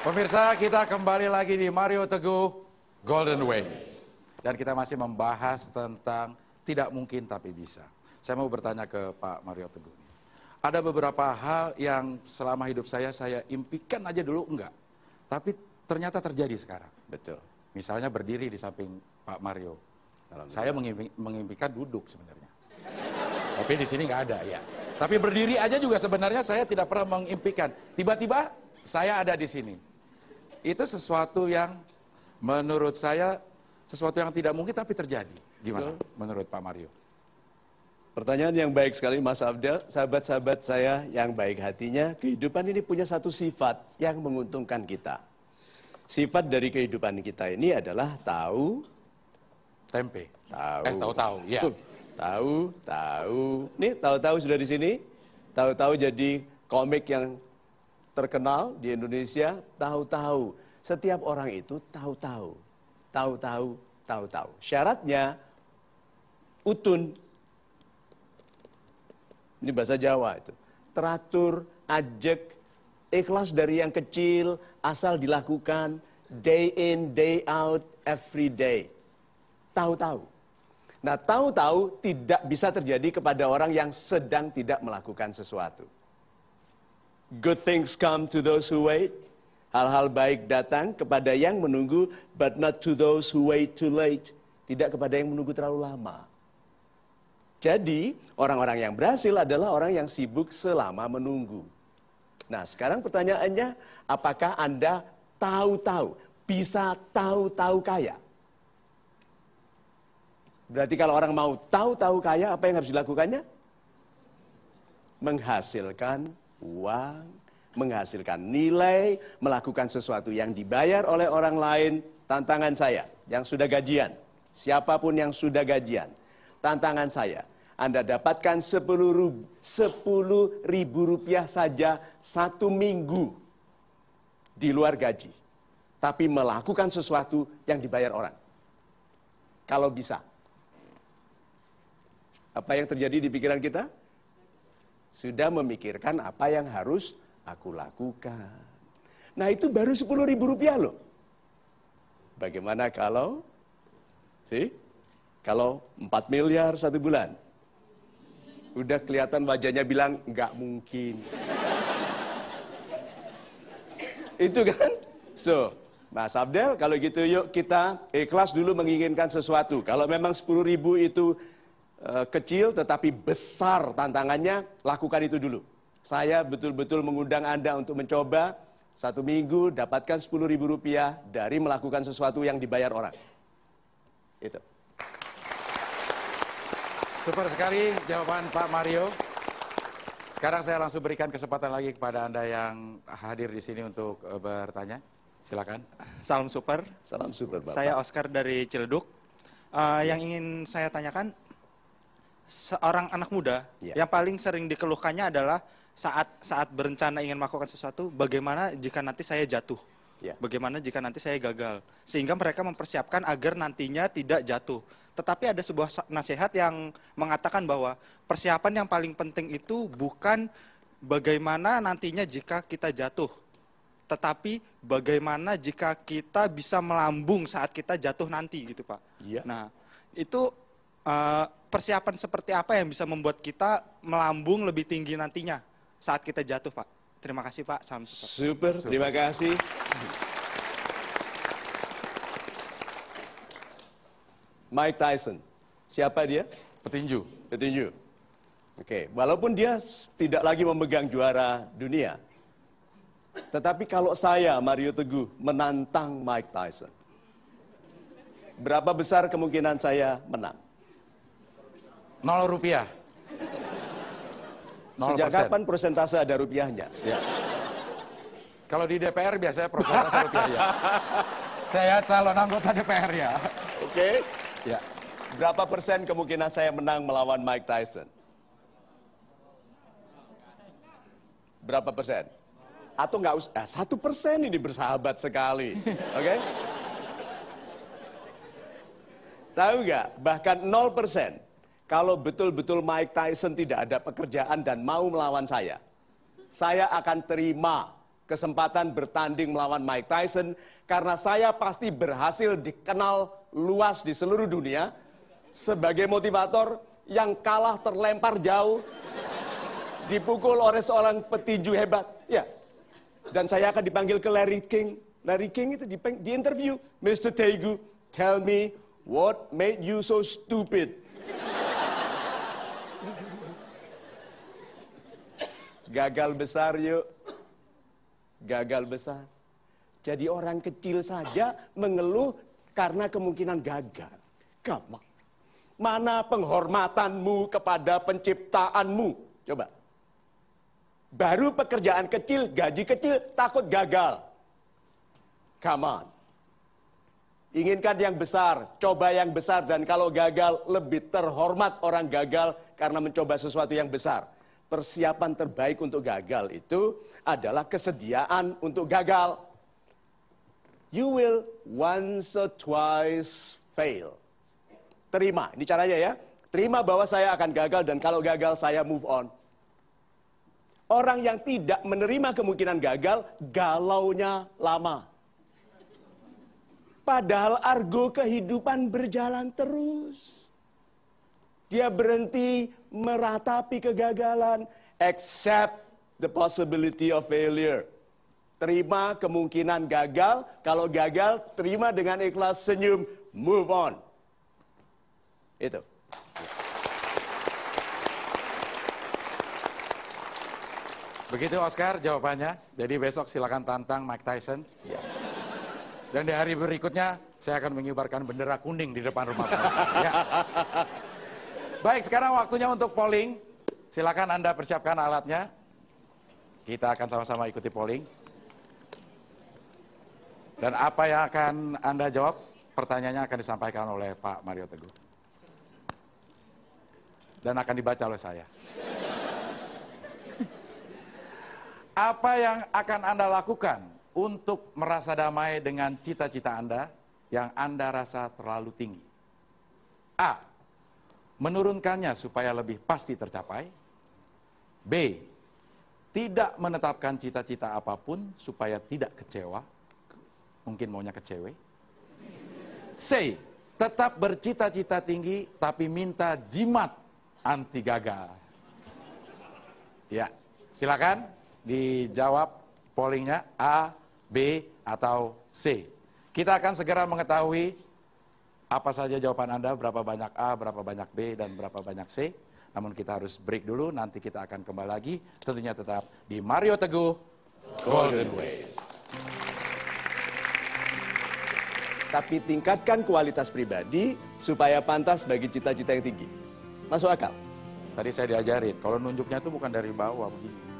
Pemirsa, kita kembali lagi di Mario Teguh Golden Way. Dan kita masih membahas tentang tidak mungkin tapi bisa. Saya mau bertanya ke Pak Mario Teguh. Ada beberapa hal yang selama hidup saya impikan aja dulu enggak. Tapi ternyata terjadi sekarang. Betul. Misalnya berdiri di samping Pak Mario. Saya mengimpikan duduk sebenarnya. Tapi di sini nggak ada ya. Tapi berdiri aja juga sebenarnya saya tidak pernah mengimpikan. Tiba-tiba saya ada di sini. Itu sesuatu yang menurut saya sesuatu yang tidak mungkin tapi terjadi. Gimana menurut Pak Mario? Pertanyaan yang baik sekali Mas Abdel. Sahabat-sahabat saya yang baik hatinya, kehidupan ini punya satu sifat yang menguntungkan kita. Sifat dari kehidupan kita ini adalah tahu tempe. Tahu. Ya. Tahu. Nih, tahu sudah di sini. Tahu jadi komik yang terkenal di Indonesia. Tahu. Setiap orang itu tahu. Syaratnya utun. Ini bahasa Jawa itu. Teratur, ajek, ikhlas dari yang kecil, asal dilakukan, day in, day out, every day. Tahu. Nah, tahu tidak bisa terjadi kepada orang yang sedang tidak melakukan sesuatu. Good things come to those who wait. Hal-hal baik datang kepada yang menunggu, but not to those who wait too late. Tidak kepada yang menunggu terlalu lama. Jadi, orang-orang yang berhasil adalah orang yang sibuk selama menunggu. Nah, sekarang pertanyaannya, apakah Anda tahu, bisa tahu kaya? Berarti kalau orang mau tahu kaya, apa yang harus dilakukannya? Menghasilkan uang, menghasilkan nilai, melakukan sesuatu yang dibayar oleh orang lain. Tantangan saya, yang sudah gajian, siapapun yang sudah gajian, tantangan saya, Anda dapatkan 10.000 rupiah saja 1 minggu di luar gaji. Tapi melakukan sesuatu yang dibayar orang. Kalau bisa. Apa yang terjadi di pikiran kita? Sudah memikirkan apa yang harus aku lakukan. Nah, itu baru 10.000 rupiah loh. Bagaimana kalau 4 miliar 1 bulan? Udah kelihatan wajahnya bilang, nggak mungkin. Itu kan? So, Mas Abdel, kalau gitu yuk kita ikhlas dulu menginginkan sesuatu. Kalau memang 10.000 itu kecil tetapi besar tantangannya, lakukan itu dulu. Saya betul-betul mengundang Anda untuk mencoba 1 minggu dapatkan 10.000 rupiah dari melakukan sesuatu yang dibayar orang. Itu. Super sekali jawaban Pak Mario. Sekarang saya langsung berikan kesempatan lagi kepada Anda yang hadir di sini untuk bertanya. Silakan. Salam super. Salam super, Bapak. Saya Oscar dari Ciledug. Yang ingin saya tanyakan, seorang anak muda yang paling sering dikeluhkannya adalah saat berencana ingin melakukan sesuatu, bagaimana jika nanti saya jatuh? Bagaimana jika nanti saya gagal? Sehingga mereka mempersiapkan agar nantinya tidak jatuh. Tetapi ada sebuah nasihat yang mengatakan bahwa persiapan yang paling penting itu bukan bagaimana nantinya jika kita jatuh, tetapi bagaimana jika kita bisa melambung saat kita jatuh nanti, gitu Pak. Nah, itu persiapan seperti apa yang bisa membuat kita melambung lebih tinggi nantinya saat kita jatuh, Pak? Terima kasih, Pak. Salam super. Super, terima kasih. Mike Tyson. Siapa dia? Petinju. Oke, walaupun dia tidak lagi memegang juara dunia. Tetapi kalau saya, Mario Teguh, menantang Mike Tyson, berapa besar kemungkinan saya menang? 0 rupiah. 0%. Sejak kapan persentase ada rupiahnya? Ya. Kalau di DPR biasanya persentase rupiah ya. Saya calon anggota DPR ya. Oke. Ya. Berapa persen kemungkinan saya menang melawan Mike Tyson? Berapa persen? Atau nggak usah, 1% ini bersahabat sekali. Oke? Tahu nggak? Bahkan 0%. Kalau betul-betul Mike Tyson tidak ada pekerjaan dan mau melawan saya akan terima kesempatan bertanding melawan Mike Tyson karena saya pasti berhasil dikenal luas di seluruh dunia sebagai motivator yang kalah terlempar jauh, dipukul oleh seorang petinju hebat. Ya. Dan saya akan dipanggil ke Larry King. Larry King itu di interview, Mr. Tegu, tell me what made you so stupid? Gagal besar yuk. Gagal besar. Jadi orang kecil saja mengeluh karena kemungkinan gagal. Come on. Mana penghormatanmu kepada penciptaanmu? Coba. Baru pekerjaan kecil, gaji kecil, takut gagal. Come on. Inginkan yang besar, coba yang besar, dan kalau gagal, lebih terhormat orang gagal karena mencoba sesuatu yang besar. Persiapan terbaik untuk gagal itu adalah kesediaan untuk gagal. You will once or twice fail. Terima, ini caranya ya. Terima bahwa saya akan gagal dan kalau gagal saya move on. Orang yang tidak menerima kemungkinan gagal, galaunya lama. Padahal argo kehidupan berjalan terus. Dia berhenti meratapi kegagalan. Accept the possibility of failure. Terima kemungkinan gagal. Kalau gagal, terima dengan ikhlas, senyum, move on. Itu. Begitu Oscar jawabannya. Jadi besok silakan tantang Mike Tyson. Ya. Dan di hari berikutnya, saya akan mengibarkan bendera kuning di depan rumah Pak. Ya. Baik, sekarang waktunya untuk polling. Silakan Anda persiapkan alatnya. Kita akan sama-sama ikuti polling. Dan apa yang akan Anda jawab, pertanyaannya akan disampaikan oleh Pak Mario Teguh. Dan akan dibaca oleh saya. Apa yang akan Anda lakukan untuk merasa damai dengan cita-cita Anda yang Anda rasa terlalu tinggi? A. Menurunkannya supaya lebih pasti tercapai. B. Tidak menetapkan cita-cita apapun supaya tidak kecewa. Mungkin maunya ke cewek. C. Tetap bercita-cita tinggi tapi minta jimat anti gagal. Ya, silakan dijawab pollingnya A, B, atau C. Kita akan segera mengetahui apa saja jawaban Anda, berapa banyak A, berapa banyak B, dan berapa banyak C. Namun kita harus break dulu, nanti kita akan kembali lagi. Tentunya tetap di Mario Teguh Golden Ways. Tapi tingkatkan kualitas pribadi supaya pantas bagi cita-cita yang tinggi. Masuk akal? Tadi saya diajarin, kalau nunjuknya itu bukan dari bawah begini.